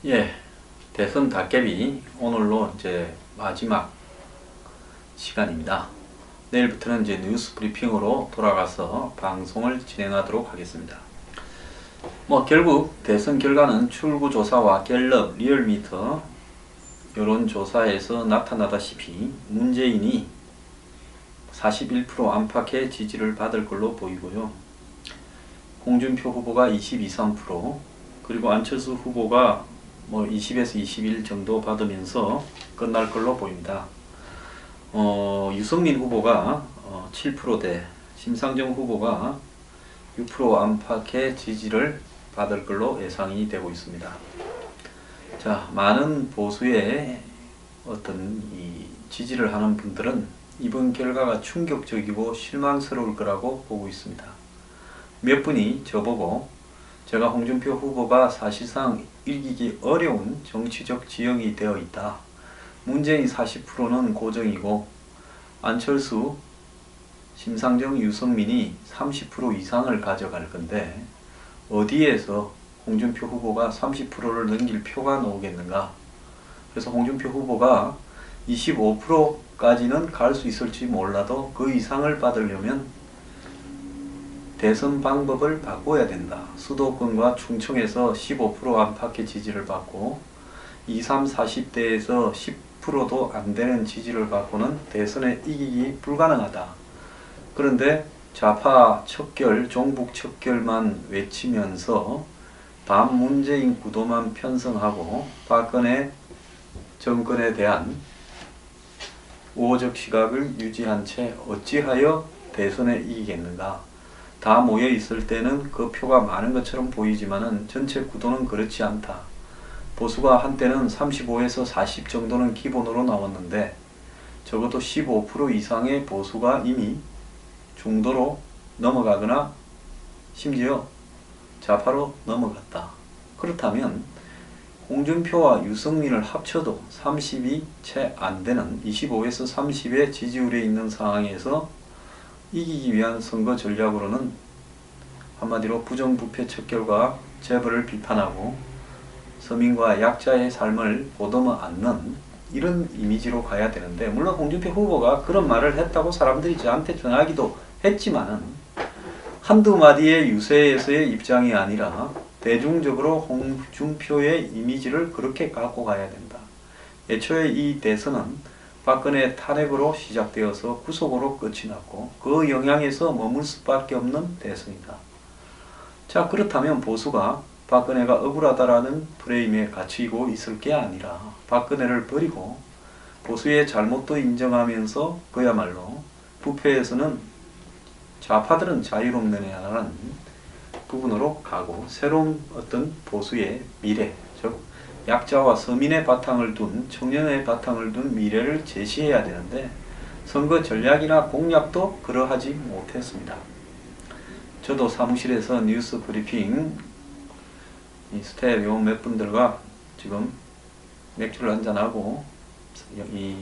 예, 대선 닭개비 오늘로 이제 마지막 시간입니다. 내일부터는 이제 뉴스 브리핑으로 돌아가서 방송을 진행하도록 하겠습니다. 결국 대선 결과는 출구조사와 갤럽, 리얼미터 여론조사에서 나타나다시피 문재인이 41% 안팎의 지지를 받을 걸로 보이고요. 홍준표 후보가 22, 3%, 그리고 안철수 후보가 20에서 21 정도 받으면서 끝날 걸로 보입니다. 유승민 후보가 7%대, 심상정 후보가 6% 안팎의 지지를 받을 걸로 예상이 되고 있습니다. 자, 많은 보수의 어떤 이 지지를 하는 분들은 이번 결과가 충격적이고 실망스러울 거라고 보고 있습니다. 몇 분이 저보고 제가 홍준표 후보가 사실상 이기기 어려운 정치적 지형이 되어 있다. 문재인 40%는 고정이고 안철수, 심상정, 유승민이 30% 이상을 가져갈 건데 어디에서 홍준표 후보가 30%를 넘길 표가 나오겠는가. 그래서 홍준표 후보가 25%까지는 갈 수 있을지 몰라도 그 이상을 받으려면 대선 방법을 바꿔야 된다. 수도권과 충청에서 15% 안팎의 지지를 받고 20, 30, 40대에서 10%도 안 되는 지지를 받고는 대선에 이기기 불가능하다. 그런데 좌파 척결, 종북 척결만 외치면서 반문재인 구도만 편성하고 박근혜 정권에 대한 우호적 시각을 유지한 채 어찌하여 대선에 이기겠는가. 다 모여 있을 때는 그 표가 많은 것처럼 보이지만은 전체 구도는 그렇지 않다. 보수가 한때는 35에서 40 정도는 기본으로 나왔는데 적어도 15% 이상의 보수가 이미 중도로 넘어가거나 심지어 좌파로 넘어갔다. 그렇다면 홍준표와 유승민을 합쳐도 30이 채 안되는 25에서 30의 지지율에 있는 상황에서 이기기 위한 선거 전략으로는 한마디로 부정부패 척결과 재벌을 비판하고 서민과 약자의 삶을 보듬어 안는 이런 이미지로 가야 되는데, 물론 홍준표 후보가 그런 말을 했다고 사람들이 저한테 전하기도 했지만은 한두 마디의 유세에서의 입장이 아니라 대중적으로 홍준표의 이미지를 그렇게 갖고 가야 된다. 애초에 이 대선은 박근혜 탄핵으로 시작되어서 구속으로 끝이 났고 그 영향에서 머물 수밖에 없는 대선이다. 자, 그렇다면 보수가 박근혜가 억울하다라는 프레임에 갇히고 있을 게 아니라 박근혜를 버리고 보수의 잘못도 인정하면서 그야말로 부패에서는 좌파들은 자유롭느냐라는 부분으로 가고 새로운 어떤 보수의 미래, 즉 약자와 서민의 바탕을 둔, 청년의 바탕을 둔 미래를 제시해야 되는데 선거 전략이나 공약도 그러하지 못했습니다. 저도 사무실에서 뉴스 브리핑 이 스텝 요원 몇 분들과 지금 맥주를 한잔하고 이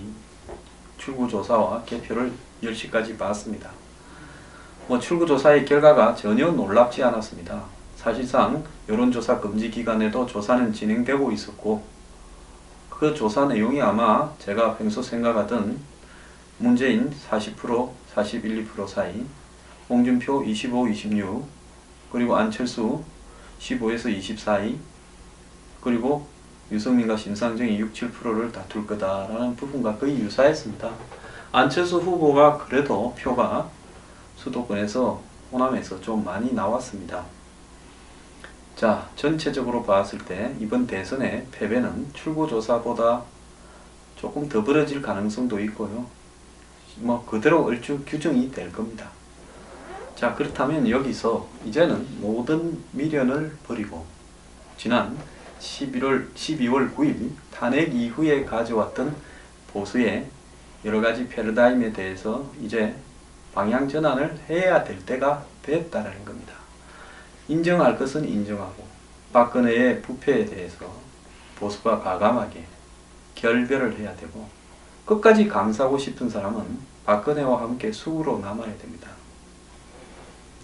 출구조사와 개표를 10시까지 봤습니다. 출구조사의 결과가 전혀 놀랍지 않았습니다. 사실상 여론조사 금지 기간에도 조사는 진행되고 있었고 그 조사 내용이 아마 제가 평소 생각하던 문재인 40%, 41, 2% 사이, 홍준표 25, 26, 그리고 안철수 15에서 20 사이, 그리고 유승민과 심상정이 6, 7%를 다툴 거다라는 부분과 거의 유사했습니다. 안철수 후보가 그래도 표가 수도권에서 호남에서 좀 많이 나왔습니다. 자, 전체적으로 봤을 때 이번 대선의 패배는 출구조사보다 조금 더 벌어질 가능성도 있고요. 그대로 얼추 규정이 될 겁니다. 자, 그렇다면 여기서 이제는 모든 미련을 버리고 지난 12월 9일 탄핵 이후에 가져왔던 보수의 여러가지 패러다임에 대해서 이제 방향 전환을 해야 될 때가 됐다는 겁니다. 인정할 것은 인정하고 박근혜의 부패에 대해서 보수가 과감하게 결별을 해야 되고 끝까지 감싸고 싶은 사람은 박근혜와 함께 수구로 남아야 됩니다.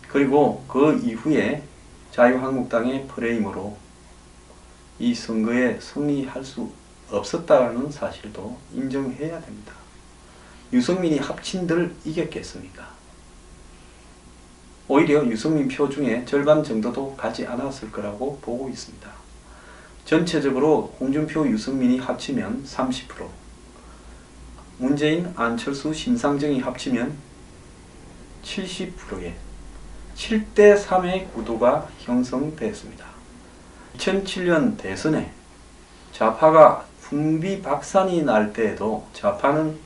그리고 그 이후에 자유한국당의 프레임으로 이 선거에 승리할 수 없었다는 사실도 인정해야 됩니다. 유승민이 합친들 이겼겠습니까? 오히려 유승민 표 중에 절반 정도도 가지 않았을 거라고 보고 있습니다. 전체적으로 홍준표, 유승민이 합치면 30%, 문재인, 안철수, 심상정이 합치면 70%의 7대3의 구도가 형성됐습니다. 2007년 대선에 좌파가 풍비박산이 날 때에도 좌파는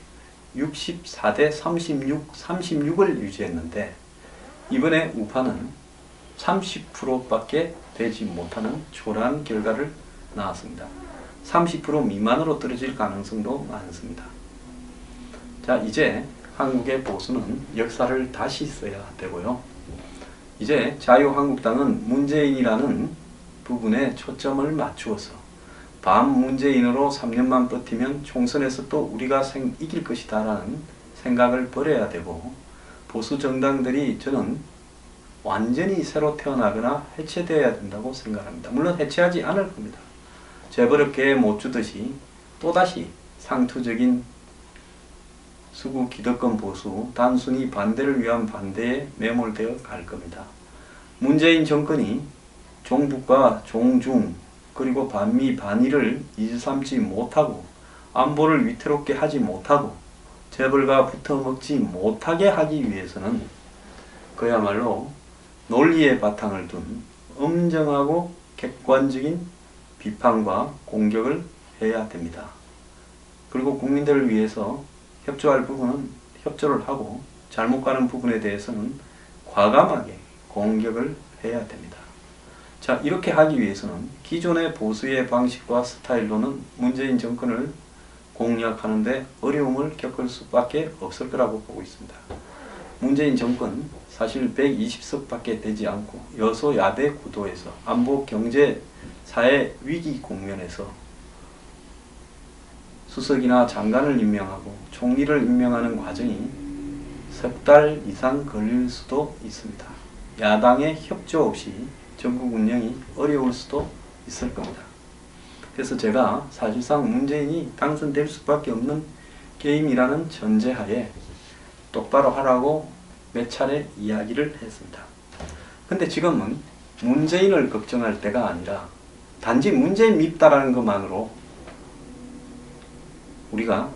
64대 36을 유지했는데 이번에 우파는 30%밖에 되지 못하는 초라한 결과를 낳았습니다. 30% 미만으로 떨어질 가능성도 많습니다. 자, 이제 한국의 보수는 역사를 다시 써야 되고요. 이제 자유한국당은 문재인이라는 부분에 초점을 맞추어서 반문재인으로 3년만 버티면 총선에서 또 우리가 이길 것이다 라는 생각을 버려야 되고, 보수 정당들이 저는 완전히 새로 태어나거나 해체되어야 된다고 생각합니다. 물론 해체하지 않을 겁니다. 재벌업계에 못 주듯이 또다시 상투적인 수구 기득권 보수, 단순히 반대를 위한 반대에 매몰되어 갈 겁니다. 문재인 정권이 종북과 종중 그리고 반미 반일을 일삼지 못하고 안보를 위태롭게 하지 못하고 재벌과 붙어먹지 못하게 하기 위해서는 그야말로 논리의 바탕을 둔 엄정하고 객관적인 비판과 공격을 해야 됩니다. 그리고 국민들을 위해서 협조할 부분은 협조를 하고 잘못 가는 부분에 대해서는 과감하게 공격을 해야 됩니다. 자, 이렇게 하기 위해서는 기존의 보수의 방식과 스타일로는 문재인 정권을 공략하는데 어려움을 겪을 수밖에 없을 거라고 보고 있습니다. 문재인 정권 사실 120석밖에 되지 않고 여소야대 구도에서 안보, 경제, 사회 위기 국면에서 수석이나 장관을 임명하고 총리를 임명하는 과정이 석 달 이상 걸릴 수도 있습니다. 야당의 협조 없이 전국 운영이 어려울 수도 있을 겁니다. 그래서 제가 사실상 문재인이 당선될 수밖에 없는 게임이라는 전제하에 똑바로 하라고 몇 차례 이야기를 했습니다. 근데 지금은 문재인을 걱정할 때가 아니라 단지 문재인 밉다라는 것만으로 우리가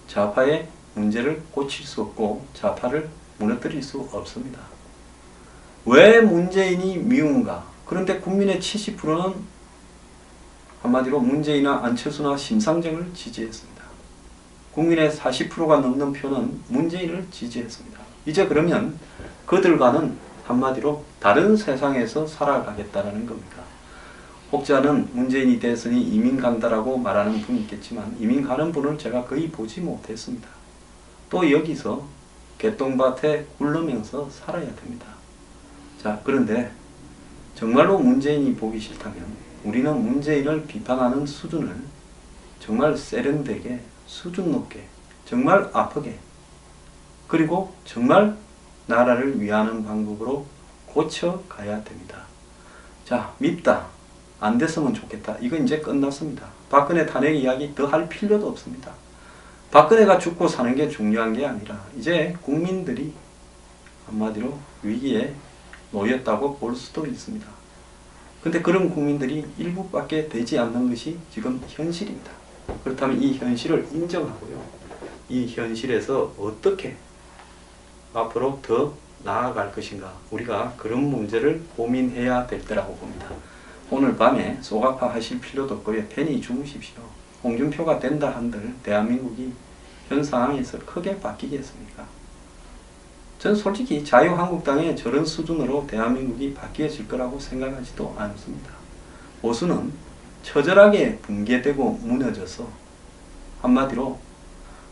좌파의 문제를 고칠 수 없고 좌파를 무너뜨릴 수 없습니다. 왜 문재인이 미운가? 그런데 국민의 70%는 한마디로 문재인이나 안철수나 심상정을 지지했습니다. 국민의 40%가 넘는 표는 문재인을 지지했습니다. 이제 그러면 그들과는 한마디로 다른 세상에서 살아가겠다는 겁니다. 혹자는 문재인이 대선이 이민 간다라고 말하는 분이 있겠지만 이민 가는 분을 제가 거의 보지 못했습니다. 또 여기서 개똥밭에 굴르면서 살아야 됩니다. 자, 그런데 정말로 문재인이 보기 싫다면 우리는 문재인을 비판하는 수준을 정말 세련되게, 수준 높게, 정말 아프게, 그리고 정말 나라를 위하는 방법으로 고쳐가야 됩니다. 자, 밉다, 안 됐으면 좋겠다, 이건 이제 끝났습니다. 박근혜 탄핵 이야기 더 할 필요도 없습니다. 박근혜가 죽고 사는 게 중요한 게 아니라 이제 국민들이 한마디로 위기에 놓였다고 볼 수도 있습니다. 근데 그런 국민들이 일부밖에 되지 않는 것이 지금 현실입니다. 그렇다면 이 현실을 인정하고요. 이 현실에서 어떻게 앞으로 더 나아갈 것인가, 우리가 그런 문제를 고민해야 될 때라고 봅니다. 오늘 밤에 속 아파하실 필요도 없고요. 편히 주무십시오. 홍준표가 된다 한들 대한민국이 현 상황에서 크게 바뀌겠습니까? 전 솔직히 자유한국당의 저런 수준으로 대한민국이 바뀌어질 거라고 생각하지도 않습니다. 보수는 처절하게 붕괴되고 무너져서 한마디로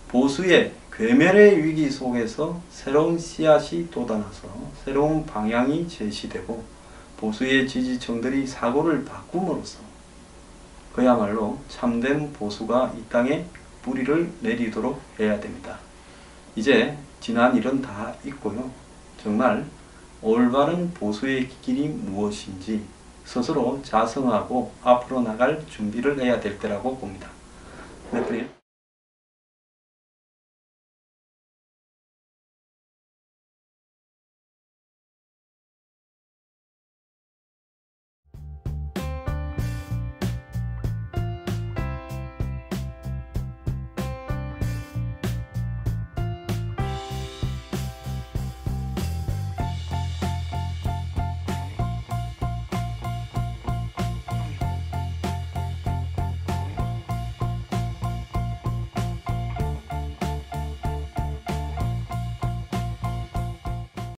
보수의 괴멸의 위기 속에서 새로운 씨앗이 돋아나서 새로운 방향이 제시되고 보수의 지지층들이 사고를 바꿈으로써 그야말로 참된 보수가 이 땅에 뿌리를 내리도록 해야 됩니다. 이제 지난 일은 다 있고요. 정말 올바른 보수의 길이 무엇인지 스스로 자성하고 앞으로 나갈 준비를 해야 될 때라고 봅니다. 네,